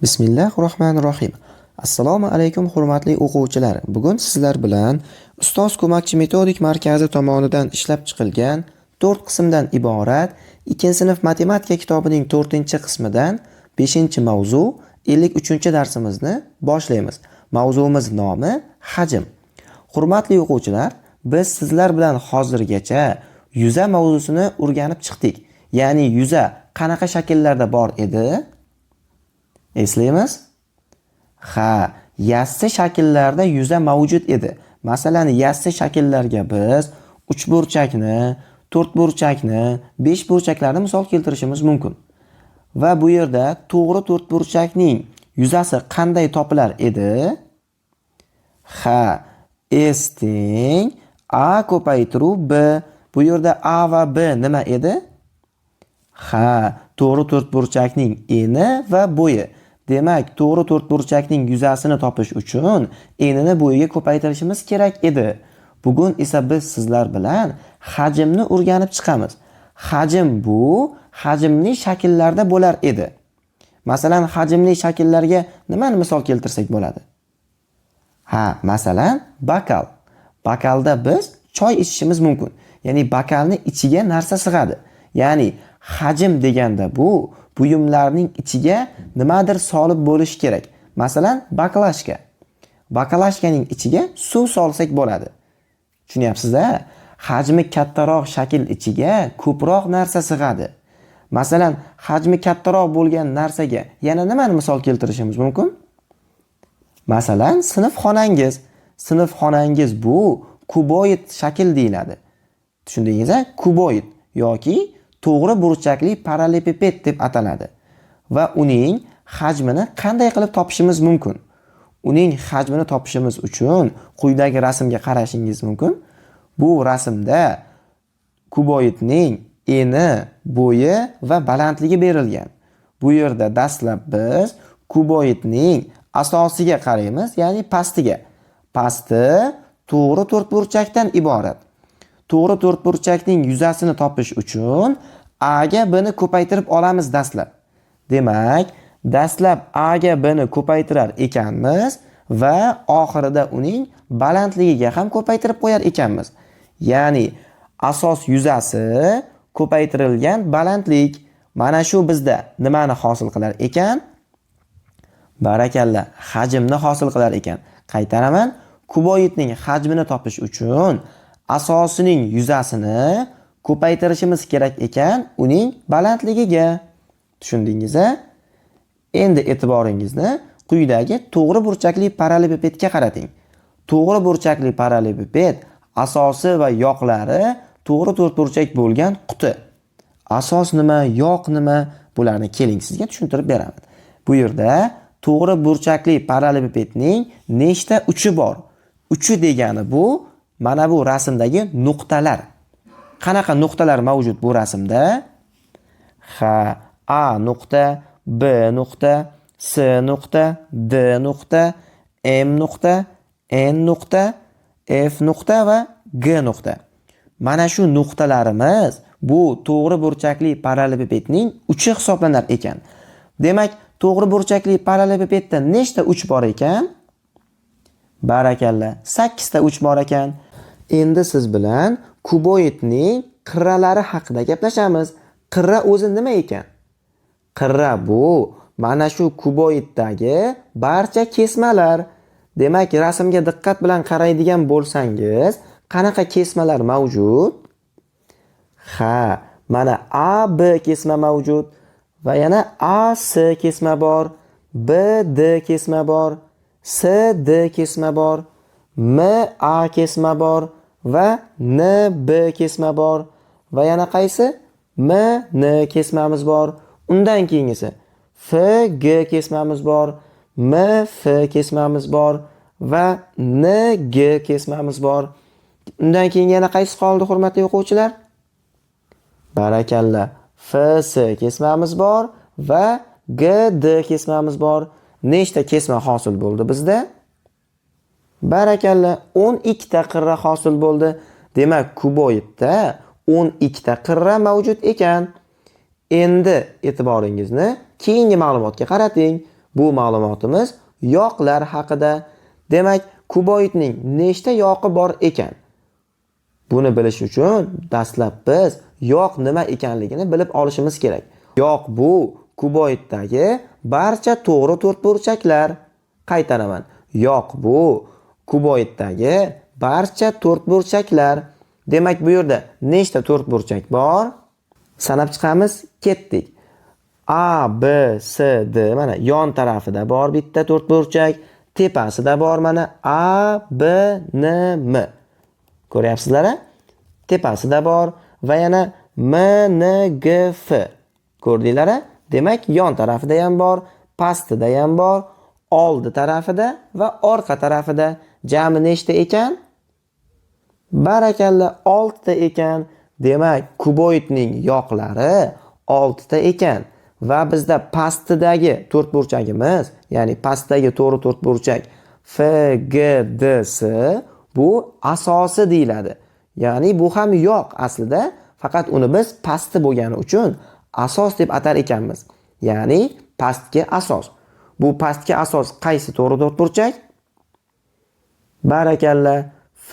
Bismillahirrohmanirrohim. Assalomu alaykum hurmatli o'quvchilar. Bugun sizlar bilan Ustoz ko'makchi metodik markazi tomonidan ishlab chiqilgan 4 qismdan iborat 2-sinf matematika kitobining 4-qismidan 5-mavzu 53-darsimizni boshlaymiz. Mavzuimiz nomi hajm. Hurmatli o'quvchilar, biz sizlar bilan hozirgacha yuza mavzusini o'rganib chiqdik. Ya'ni yuza qanaqa shakllarda bor edi? Eslaymiz? Yassi shakllarda yuza mavjud edi. Masalan, yassi shakllarga biz 3 burchakni, 4 burchakni, 5 burchaklarni misol keltirishimiz mumkin. Va bu yerda to'g'ri 4 burchakning yuzasi qanday topilar edi? S teng A ko'paytiruv B. Bu yerda A va B nima edi? To'g'ri 4 burchakning eni va bo'yi. Demak, to'g'ri 4 burchakning yuzasini topish uchun enini bo'yiga ko'paytirishimiz kerak edi. Bugun esa biz sizlar bilan hajmni o'rganib chiqamiz. Hajm bu hajmli shakllarda bo'lar edi. Masalan, hajmli shakllarga nimani misol keltirsak bo'ladi? Masalan, bakal. Bakalda biz choy ichishimiz mumkin. Ya'ni bakalni ichiga narsa sig'adi. Ya'ni hajm deganda bu buyumlarning ichiga nimadir solib bo'lish kerak. Masalan, baklashka. Baklashkaning ichiga suv solsak bo'ladi. Tushunyapsiz-a? Hajmi kattaroq shakl ichiga ko'proq narsa sig'adi. Masalan, hajmi kattaroq bo'lgan narsaga yana nimani misol keltirishimiz mumkin? Masalan, sinfxonangiz. Sinfxonangiz bu kuboid shakl deyiladi. Tushundingiz-a? Kuboid yoki to'g'ri burchakli parallelepiped deb ataladi. Va uning hajmini qanday qilib topishimiz mumkin? Uning hajmini topishimiz uchun quyidagi rasmga qarashingiz mumkin. Bu rasmda kuboidning eni, bo'yi va balandligi berilgan. Bu yerda dastlab biz kuboidning asosiga qaraymiz, ya'ni pastiga. Pasti to'g'ri 4 burchakdan iborat. To'g'ri 4 burchakning yuzasini topish uchun A ga B ni ko'paytirib olamiz dastlab. Demak, dastlab A ga B ni ko'paytirar ekanmiz va oxirida uning balandligiga ham ko'paytirib qo'yar ekanmiz. Ya'ni asos yuzasi ko'paytirilgan balandlik. Mana shu bizda nimani hosil qilar ekan? Barakalla, hajmni hosil qilar ekan. Qaytaraman, kuboidning hajmini topish uchun asosining yuzasini ko'paytirishimiz kerak ekan uning balandligiga. Tushundingiz-a? Endi e'tiboringizni quyidagi to'g'ri burchakli parallelepipedga qarating. To'g'ri burchakli parallelepiped asosi va yoqlari to'g'ri 4 burchak bo'lgan quti. Asos nima, yoq nima? Bularni keling sizga tushuntirib beraman. Bu yerda to'g'ri burchakli parallelepipedning nechta uchi bor? Uchi degani bu mana bu rasmdagi nuqtalar. Qanaqa nuqtalar mavjud bu rasmda? A nuqta, B nuqta, S nuqta, D nuqta, M nuqta, N nuqta, F nuqta va G nuqta. Mana shu nuqtalarimiz bu to'g'ri burchakli parallelepipedning uchi hisoblanar ekan. Demak, to'g'ri burchakli parallelepipedda nechta uch bor ekan? Barakalla, 8 ta uch bor ekan. Endi siz bilan kuboidning qirralari haqida gaplashamiz. Qirra o'zi nima ekan? Qirra bu mana shu kuboiddagi barcha kesmalar. Demak, rasmga diqqat bilan qaraydigan bo'lsangiz, qanaqa kesmalar mavjud? Mana A B kesma mavjud va yana A S kesma bor, B D kesma bor, S D kesma bor, M A kesma bor va N B kesma bor va yana qaysi? M N kesmamiz bor. Undan keyingisi F G kesmamiz bor, M F kesmamiz bor va N G kesmamiz bor. Undan keyin yana qaysi qoldi hurmatli o'quvchilar? Barakalla, F S kesmamiz bor va G D kesmamiz bor. Nechta kesma hosil bo'ldi bizda? Barakalla, 12 ta qirra hosil bo'ldi. Demak, kuboidda 12 ta qirra mavjud ekan. Endi e'tiboringizni keyingi ma'lumotga qarating. Bu ma'lumotimiz yoqlar haqida. Demak, kuboidning nechta yoqi bor ekan? Buni bilish uchun dastlab biz yoq nima ekanligini bilib olishimiz kerak. Yoq bu kuboiddagi barcha to'g'ri to'rtburchaklar. Qaytaraman. Yoq bu kuboiddagi barcha to'rtburchaklar. Demak, bu yerda nechta to'rtburchak bor? Sanab chiqamiz, ketdik. A, B, C, D mana yon tarafida bor bitta to'rtburchak, tepasida bor mana A, B, N, M. Ko'ryapsizlar? Tepasida bor va yana M, N, G, F. Ko'rdinglar? Demak, yon tarafida ham bor, pastida ham bor, oldi tarafida va orqa tarafida. Jami nechta ekan? Barakalla, 6 ta ekan. Demak, kuboidning yoqlari 6 ta ekan. Va bizda pastidagi to'rtburchagimiz, ya'ni pastdagi to'g'ri to'rtburchak F, G, D, S bu asosi deyiladi. Ya'ni bu ham yoq aslida, faqat uni biz pasti bo'lgani uchun asos deb atar ekanmiz. Ya'ni pastki asos. Bu pastki asos qaysi to'g'ri to'rtburchak? Barakalla, F,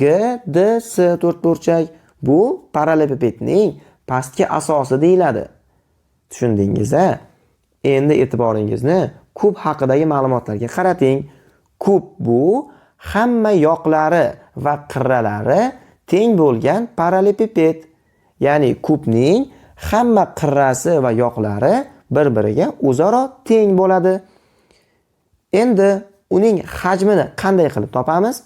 G, D, S to'rtburchak. Bu parallelipipedning pastki asosi deyiladi. Tushundingiz-a? Endi e'tiboringizni kub haqidagi ma'lumotlarga qarating. Kub bu hamma yoqlari va qirralari teng bo'lgan parallelipiped. Ya'ni kubning hamma qirrasi va yoqlari bir-biriga o'zaro teng bo'ladi. Endi uning hajmini qanday qilib topamiz?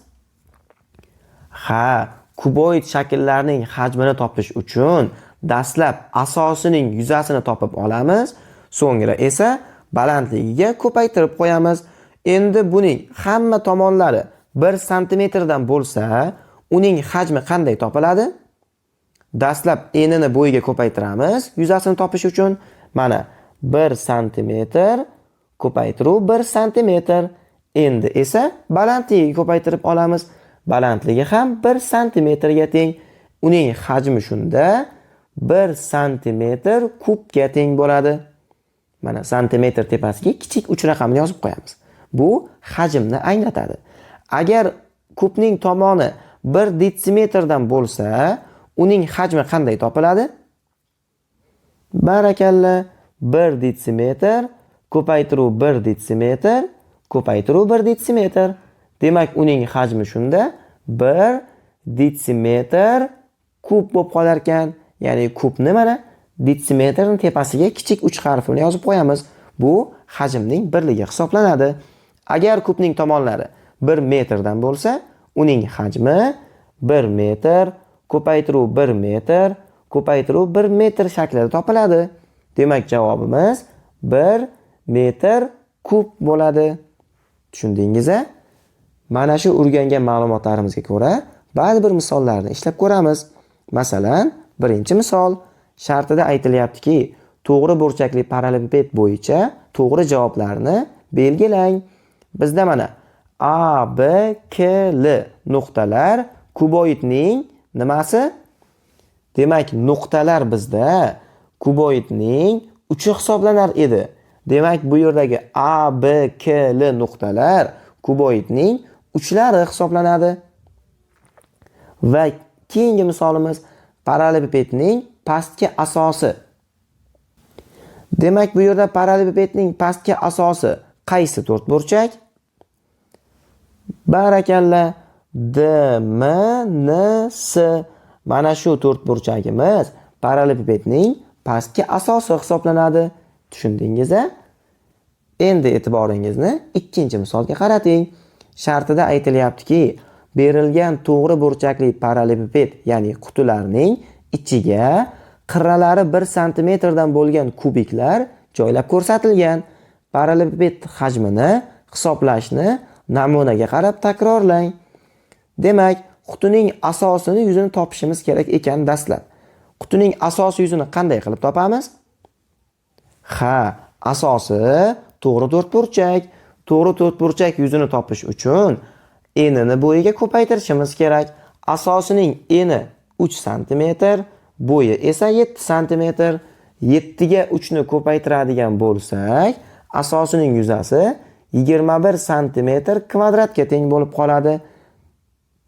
Kuboid shakllarning hajmini topish uchun dastlab asosining yuzasini topib olamiz, so'ngra esa balandligiga ko'paytirib qo'yamiz. Endi buning hamma tomonlari 1 sm dan bo'lsa, uning hajmi qanday topiladi? Dastlab enini bo'yiga ko'paytiramiz yuzasini topish uchun. Mana 1 sm ko'paytiruv 1 sm. Endi esa balandligiga ko'paytirib olamiz. Balandligi ham 1 sm ga teng. Uning hajmi shunda 1 sm kubga teng bo'ladi. Mana santimetr tepasiga kichik 3 raqamni yozib qo'yamiz. Bu hajmni anglatadi. Agar kubning tomoni 1 detsimetrdan bo'lsa, uning hajmi qanday topiladi? Barakalla, 1 detsimetr ko'paytiruv 1 detsimetr ko'paytiruv 1 detsimetr. Demak, uning hajmi shunda 1 detsimetr kub bo'lib qolar ekan. Ya'ni kubni mana detsimetrning tepasiga kichik 3 harfini yozib qo'yamiz. Bu hajmning birligi hisoblanadi. Agar kubning tomonlari 1 metrdan bo'lsa, uning hajmi 1 metr ko'paytiruv 1 metr ko'paytiruv 1 metr shaklida topiladi. Demak, javobimiz 1 metr kub bo'ladi. Tushundingiz-a? Mana shu o'rgangan ma'lumotlarimizga ko'ra ba'zi bir misollarni ishlab ko'ramiz. Masalan, birinchi misol shartida aytilyaptiki, to'g'ri burchakli parallelipiped bo'yicha to'g'ri javoblarni belgilang. Bizda mana A, B, K, L nuqtalar kuboidning nimasi? Demak, nuqtalar bizda kuboidning uchi hisoblanar edi. Demak, bu yerdagi A, B, K, L nuqtalar kuboidning uchlari hisoblanadi. Va keyingi misolimiz parallelipipedning pastki asosi. Demak, bu yerda parallelipipedning pastki asosi qaysi to'rtburchak? Barakalla, D, M, N, S. Mana shu to'rtburchagimiz parallelipipedning pastki asosi hisoblanadi. Tushundingiz-a? Endi e'tiboringizni ikkinchi misolga qarating. Shartida aytilyaptiki, berilgan to'g'ri burchakli parallelipiped, ya'ni qutilarning ichiga qirralari 1 sm dan bo'lgan kubiklar joylab ko'rsatilgan. Parallelipiped hajmini hisoblashni namunaga qarab takrorlang. Demak, qutining asosini yuzini topishimiz kerak ekan dastlab. Qutining asosiy yuzini qanday qilib topamiz? Asosi to'g'ri to'rtburchak. To'g'ri to'rtburchak yuzini topish uchun enini bo'yiga ko'paytirishimiz kerak. Asosining eni 3 sm, bo'yi esa 7 sm. 7 ga 3 ni ko'paytiradigan bo'lsak, asosining yuzasi 21 sm kvadratga teng bo'lib qoladi.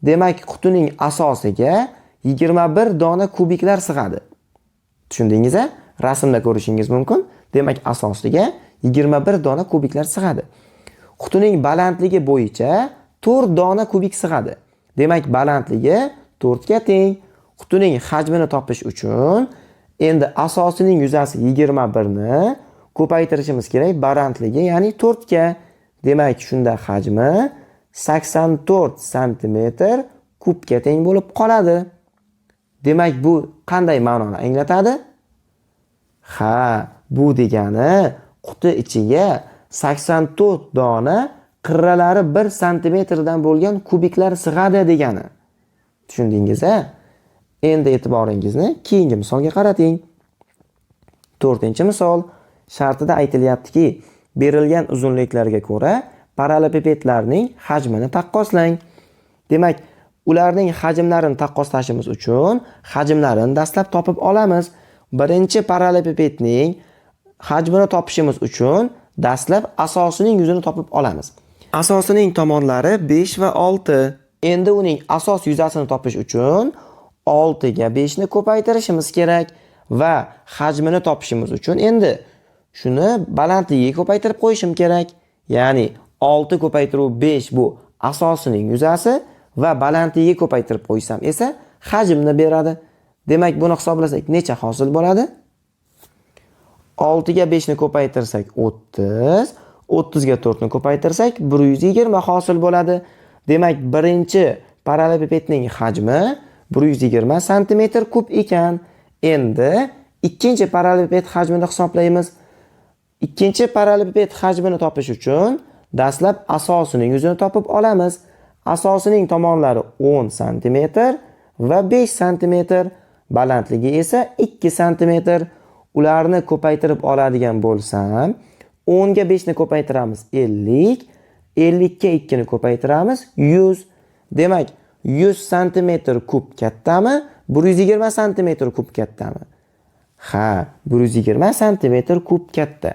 Demak, qutining asosiga 21 dona kubiklar sig'adi. Tushundingiz-a? Rasmda ko'rishingiz mumkin. Demak, asosiga 21 dona kubiklar sig'adi. Qutining balandligi bo'yicha 4 dona kubik sig'adi. Demak, balandligi 4 ga teng. Qutining hajmini topish uchun endi asosining yuzasi 21 ni ko'paytirishimiz kerak balandligi, ya'ni 4 ga. Demak, shunda hajmi 84 sm kubga teng bo'lib qoladi. Demak, bu qanday ma'noni anglatadi? Ha, bu degani quti ichiga 84 dona qirralari 1 sm dan bo'lgan kubiklar sig'adi degani. Tushundingiz-a? Endi e'tiboringizni keyingi misolga qarating. 4-misol shartida aytilyaptiki, berilgan uzunliklarga ko'ra parallelipipedlarning hajmini taqqoslang. Demak, ularning hajmlarini taqqoslashimiz uchun hajmlarini dastlab topib olamiz. Birinchi parallelipipedning hajmini topishimiz uchun dastlab asosining yuzini topib olamiz. Asosining tomonlari 5 va 6. Endi uning asos yuzasini topish uchun 6 ga 5 ni ko'paytirishimiz kerak va hajmini topishimiz uchun endi shuni balandligiga ko'paytirib qo'yishim kerak. Ya'ni 6 ko'paytiruv 5 bu asosining yuzasi va balandligiga ko'paytirib qo'ysam esa hajmni beradi. Demak, buni hisoblasak necha hosil bo'ladi? 6 ga 5 ni ko'paytirsak 30, 30 ga 4 ni ko'paytirsak 120 hosil bo'ladi. Demak, birinchi parallelipipedning hajmi 120 sm kub ekan. Endi ikkinchi parallelipiped hajmini hisoblaymiz. Ikkinchi parallelipiped hajmini topish uchun dastlab asosining yuzini topib olamiz. Asosining tomonlari 10 sm va 5 sm, balandligi esa 2 sm. Ularni ko'paytirib oladigan bo'lsam, 10 ga 5 ni ko'paytiramiz 50, 50 ga 2 ni ko'paytiramiz 100. Demak, 100 sm kub kattami, 120 sm kub kattami? Ha, 120 sm kub katta.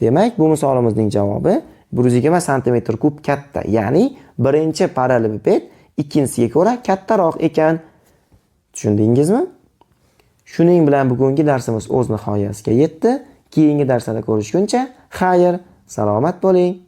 Demak, bu misolimizning javobi 120 sm kub katta. Ya'ni birinchi parallelipiped ikkinchisiga ko'ra kattaroq ekan. Tushundingizmi? Shuning bilan bugungi darsimiz o'z nihoyasiga yetdi. Keyingi darslarda ko'rishguncha, xayr, salomat bo'ling.